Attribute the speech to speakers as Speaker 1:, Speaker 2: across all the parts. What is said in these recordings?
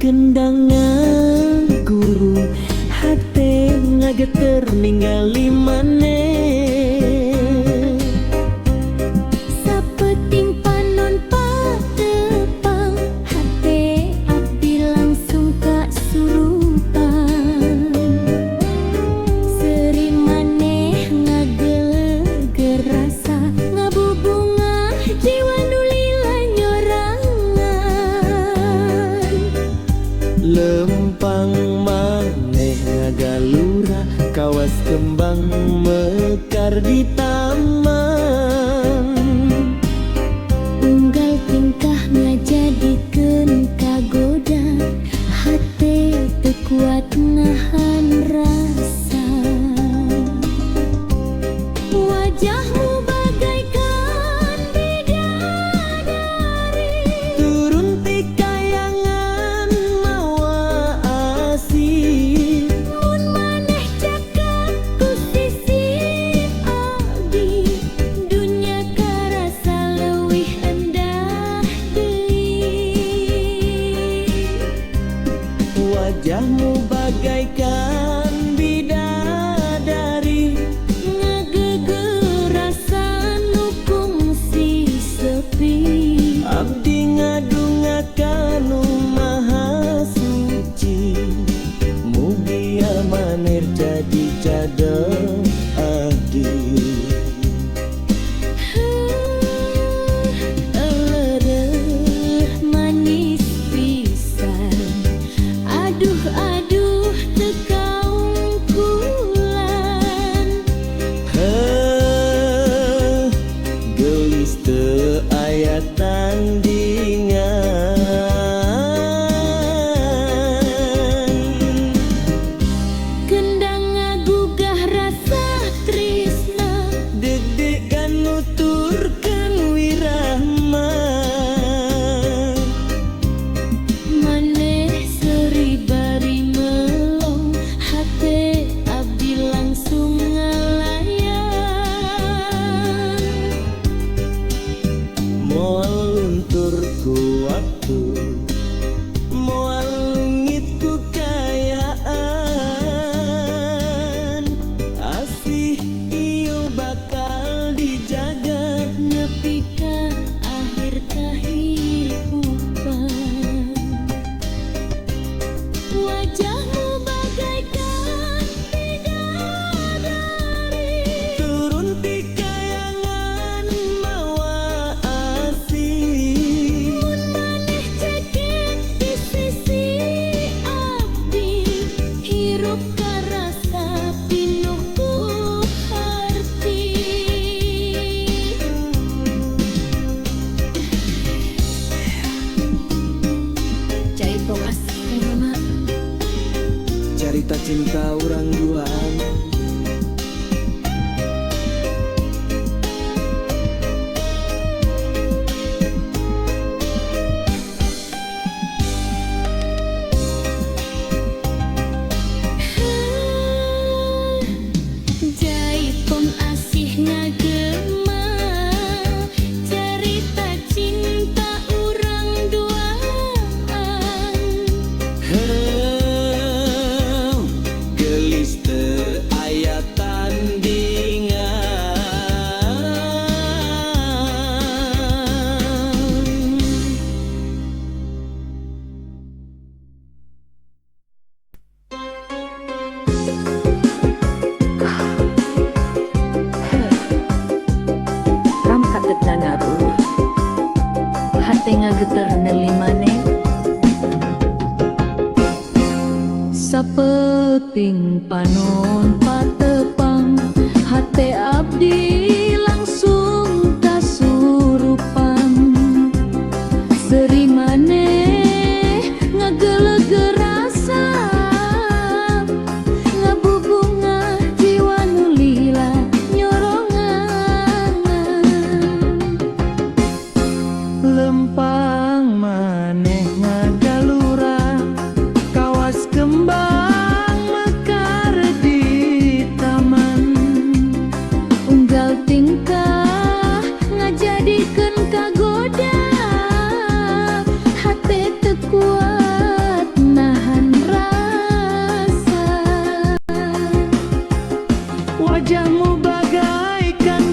Speaker 1: Kendangan guru hati ngageter ningali maneh.
Speaker 2: Sapeting panon patepang hati abdi langsung kasurupan. Seri maneh ngageleger rasa ngabubungah jiwa nulila nyorangan.
Speaker 1: Lempang maneh ngagalura kawas kembang mekar di taman.
Speaker 2: Unggal tingkah ngajadikeun kagoda hati teu kuat nahan rasa. Wajahmu bagaikan bidadari,
Speaker 1: Turun ti kayangan mawa asih.
Speaker 2: mun maneh cakap ku sisi abdi, dunya karasa leuwih endah deui.
Speaker 1: Wajahmu bagaikan bidadari,
Speaker 2: Ngageger rasa nu kungsi sepi.
Speaker 1: abdi ngadungakan nu maha suci. Mugi amanir jadi cadel abdi.
Speaker 2: Elereuh manis pisan, aduh aduh teu kaungkulan.
Speaker 1: Heuh, gelis teu aya tandingan.
Speaker 2: Kendang ngagugah rasa tresna,
Speaker 1: Deg-degan nuturkeun wirahma.
Speaker 2: maneh seri bari melong hate abdi langsung ngalayan.
Speaker 1: Moal luntur ku waktu, moal lungit ku kayaan. Asih ieu bakal dijaga
Speaker 2: Nepi ka akhir kahirupan. Wajahmu bagaikan bidadari,
Speaker 1: turun ti kayangan mawa asih.
Speaker 2: mun maneh cekek di sisi abdi, hirup karasa pinuh ku harti. Cai tongas mama.
Speaker 1: Carita cinta urang duaan.
Speaker 2: Jaipong asih ngagema, cerita cinta urang duaan.
Speaker 1: Heuh, gelis teu aya tandingan.
Speaker 3: Ram katetna ngaruh hate ngageter neuli maneh. Sapeting panon patepang hate abdi langsung kasurupan. Seri maneh ngageleger rasa ngabubungah jiwa nulila nyorongan.
Speaker 1: Lempang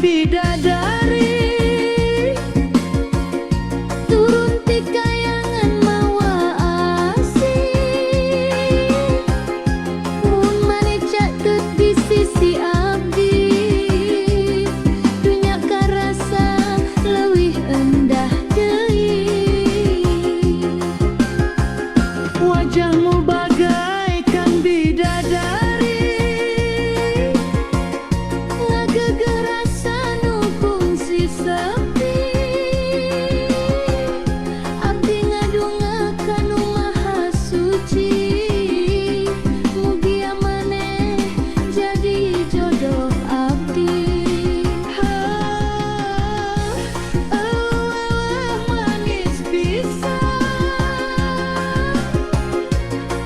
Speaker 3: bidadari turun ti kayangan mawa asih mun mane caket di sisi abdi dunya karasa leuwih endah deui wajahmu bagaikan bidadari ngagegerasan hukum si sepi abdi ngadungakan maha suci mugia maneh jadi jodoh abdi manis bisa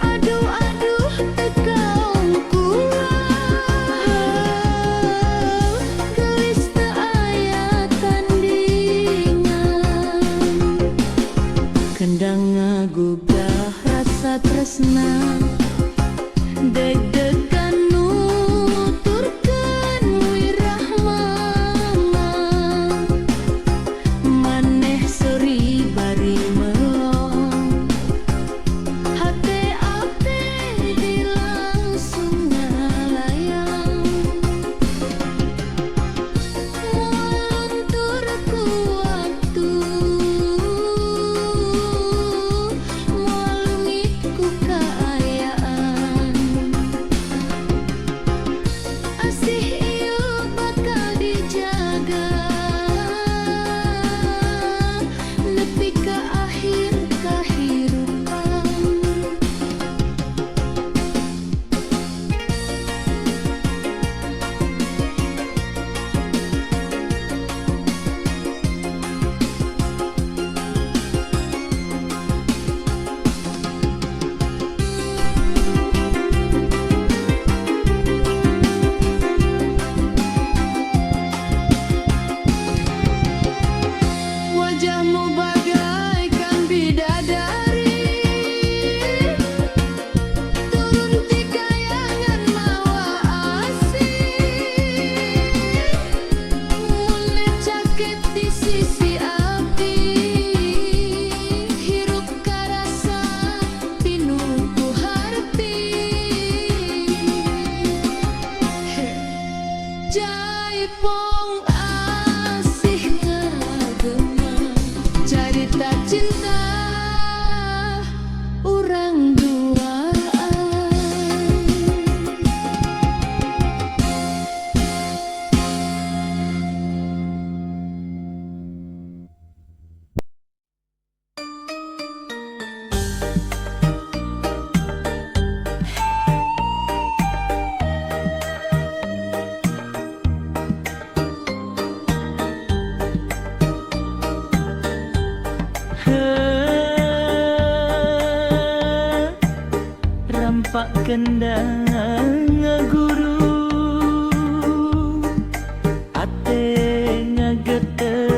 Speaker 3: aduh tekaung kuat gelis teu aya tandingan kendang ngagugah rasa tresna deg-degan nuturkeun wirahmana maneh seuri bari melong hate abdi dilangsung ngalayang luntur ku waktu moal leungit ku kaayaan asih ieu bakal dijaga nepi ka akhir kahirupan wajahmu bagaikan bidadari turun ti kayangan mawa asih mun caket di sisi abdi hirup karasa pinuh ku harti jaipong asih ngagema carita cinta urang duaan
Speaker 4: rampak kendang ngaguru ate ngageter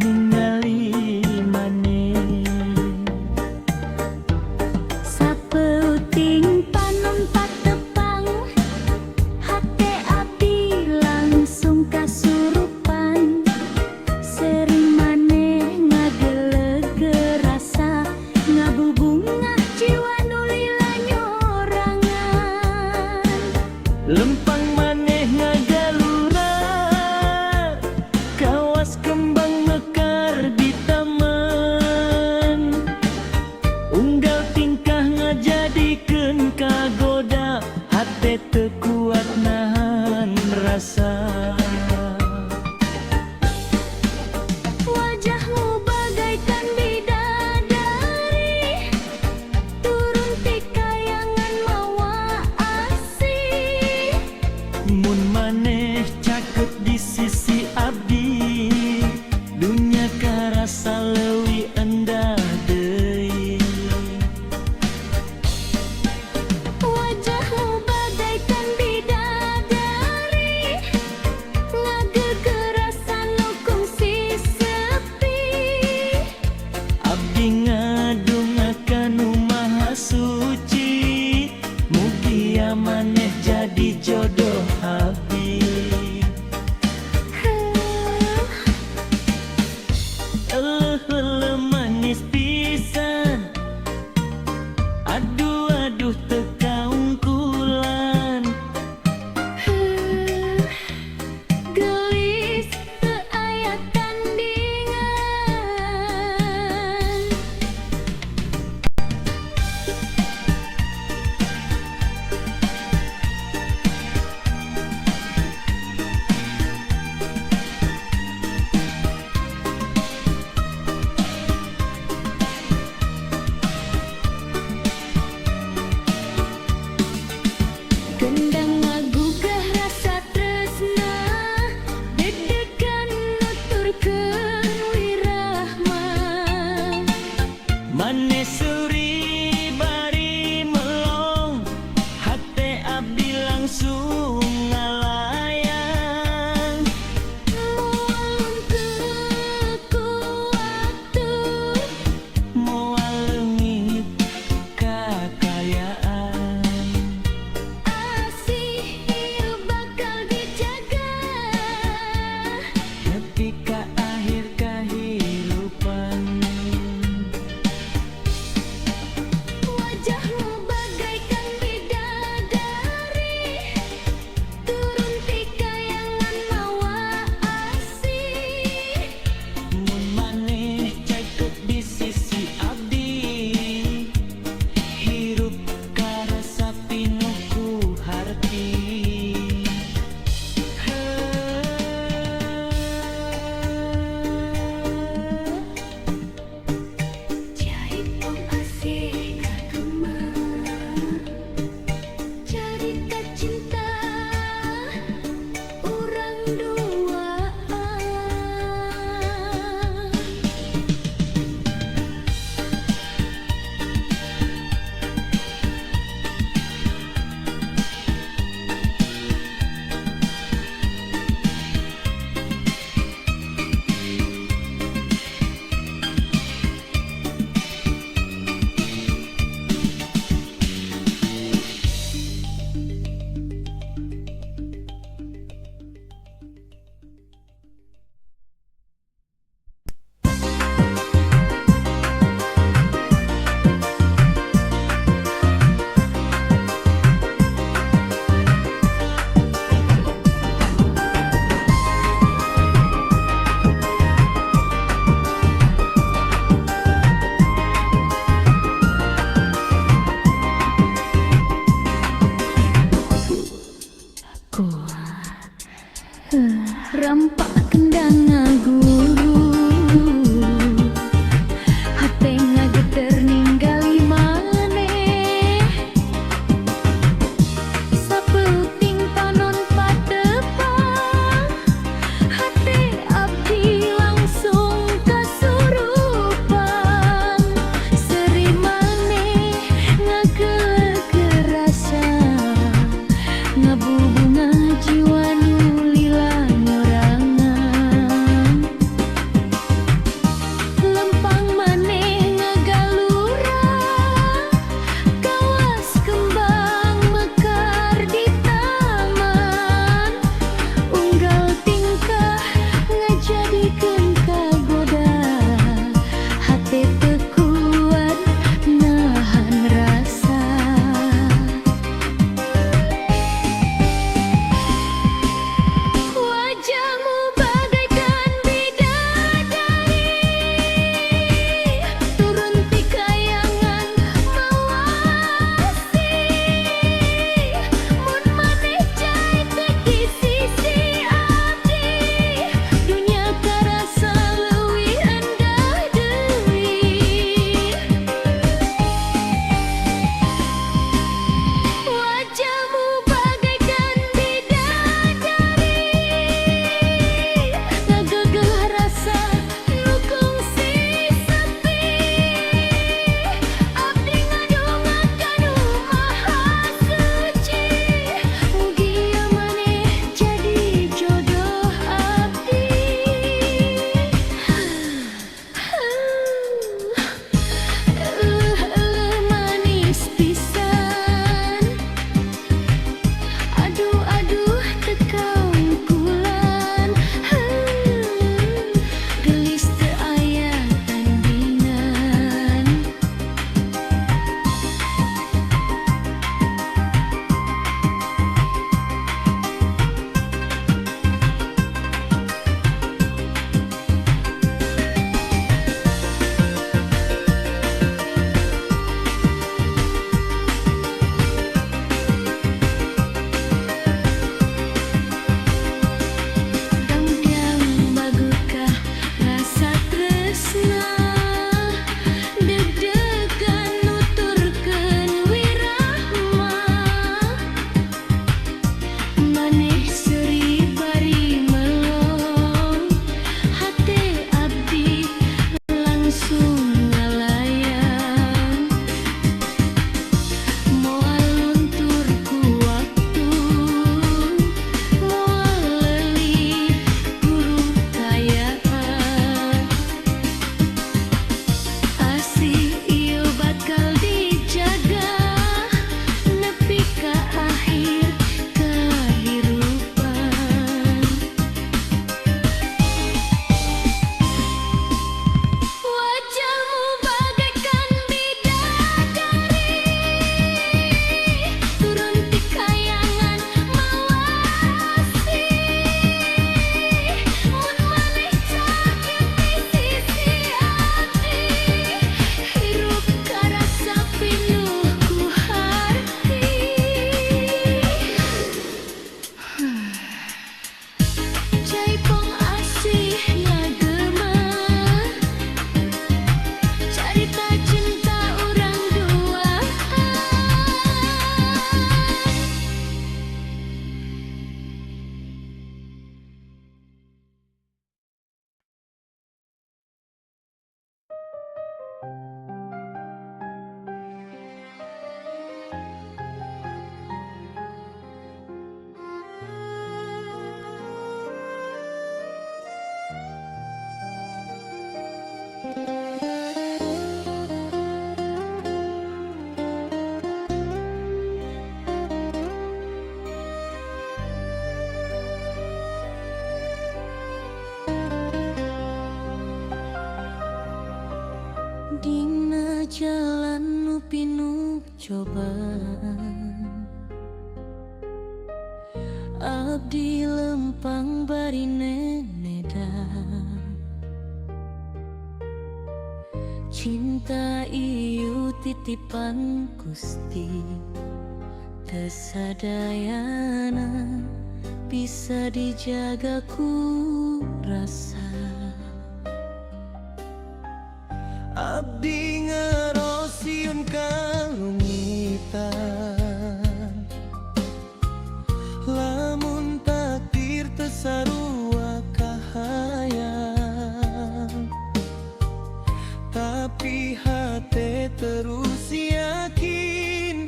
Speaker 4: ningali maneh
Speaker 2: Sapeuting panumpat tepang hate abdi langsung kasurupan sering maneh ngageleg rasa ngabubungah jiwa nulila nyorangan
Speaker 4: lempang maneh ngagalura kawas kembang mekar di taman unggal tingkah ngajadikeun kagoda hate teu kuat nahan rasa
Speaker 2: wajahmu bagaikan bidadari turun ti kayangan mawa asih
Speaker 4: mun maneh caket di sisi abdi dunya karasa leuwih endah deui
Speaker 2: wajahmu bagaikan bidadari ngagegerasan hukum si sepi
Speaker 4: abdi ngadungakan maha suci mugia maneh jadi jodoh abdi
Speaker 2: Rampak kendang guru hate ngageter ninggali maneh sapeuting panon patepang hate abdi langsung kasurupan seri maneh ngagegerasa ngabubunga jiwa nu lila nyorangan lempang maneh ngagalura kawas kembang mekar di taman unggal tingkah ngajadikeun kagoda hate teu kuat nahan rasa wajahmu bagaikan bidadari turun ti kayangan mawasi mun maneh cai teki sisi abdi dunya karasa leuwih endah deui wajahmu bagaikan bidadari ngagegeh rasa nu kungsi sepi abdi ngadongakan nu maha suci mugi ieu maneh jadi jodoh abdi manis pisan aduh aduh tekang kulan gelis teu aya tandingan Dangdang bagukah rasa tresna deg-degan nuturkeun wirahma maneh seri bari melong hate abdi langsung ngalayan moal luntur ku waktu moal leuwih guru kayaan asih ieu bakal dijaga nepi ka akhir kahirupan wajahmu bagaikan bidadari turun ti kayangan mawasi mun maneh sakit di sisi abdi hirup karasa pinuh ku harti jaipong asih ngagema carita cinta urang duaan dina jalan nu pinuh cobaan abdi lempang bari nenedan cinta ieu titipan Gusti teu sadayana bisa dijaga ku rasa.
Speaker 1: Abdi ngerosiun kalungitan, lamun takdir tesarua kahayang, tapi hati terus yakin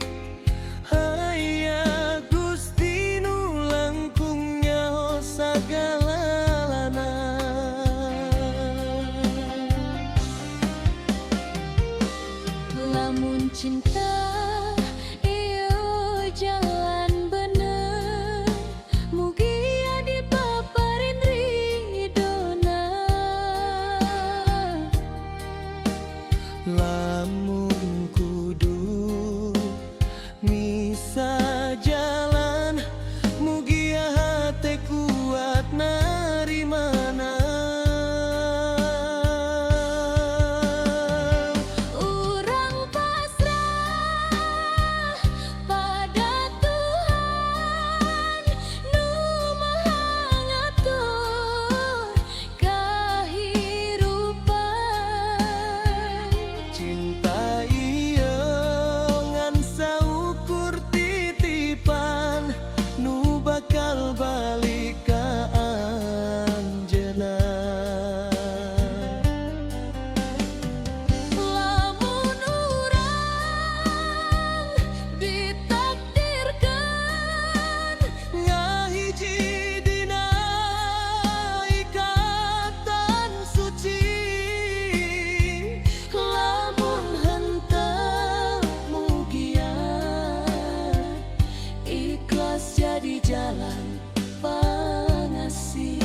Speaker 1: aya Gusti nu langkung nyaho sagalana.
Speaker 2: Lamun cinta iyo jalan bener, mugia dipaparin ridona.
Speaker 1: Lamun kudu misa jalan, mugia hati kuat narimana.
Speaker 2: Urang pasrah pada Tuhan nu Maha ngatur kahirupan.
Speaker 1: Cinta ieu ngan saukur titipan, nu bakal balik ka anjeunna.
Speaker 2: Lamun urang ditakdirkan
Speaker 1: Ngahiji dina ikatan suci,
Speaker 2: lamun henteu mugia ikhlas jadi jalan pangasih.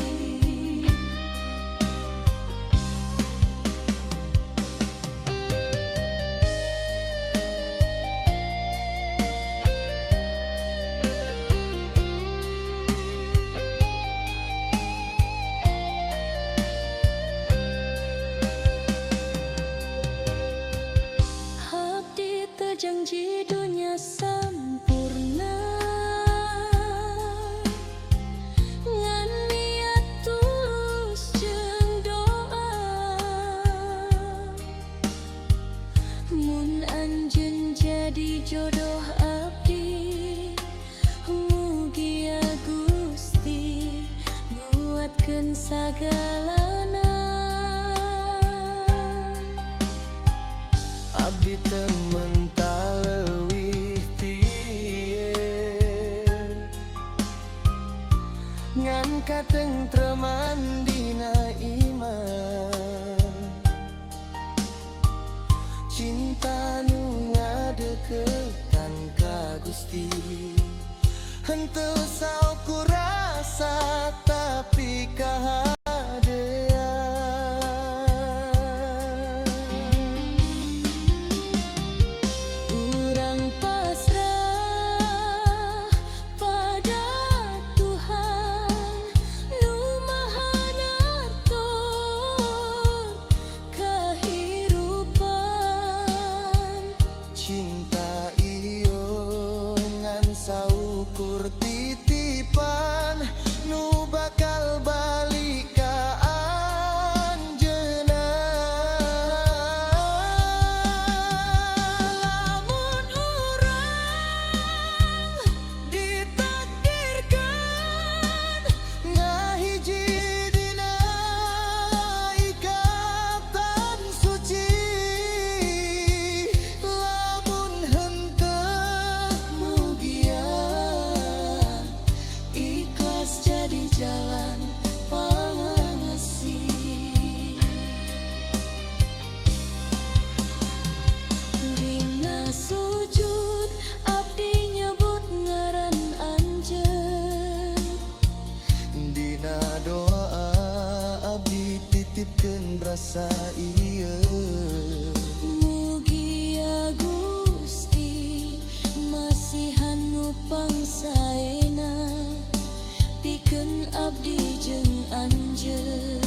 Speaker 2: Abdi teu janji dunia sampurna, ngan niat tulus jeung doa. Mun anjeun jadi jodoh abdi, mugia Gusti nguatkeun sagalana.
Speaker 1: abdi teu mental leuwih tieun, ngan katentreman dina iman. Cinta nu ngadeukeutkan ka Gusti, henteu saukur rasa tapi kahadean.
Speaker 2: Urang pasrah pada Tuhan nu Maha ngatur kahirupan.
Speaker 1: Cinta iyo ngan saukur titipan, nu bakal balik ka anjeunna. Lamun urang ditakdirkan ngahiji dina ikatan suci, lamun henteu mugia ikhlas jadi jalan pangasih.
Speaker 2: Dina sujud abdi nyebut ngaran anjeun,
Speaker 1: Dina doa abdi titipkeun rasa ieu.
Speaker 2: mugia Gusti masihan nu pangsaena pikeun abdi jeung anjeun.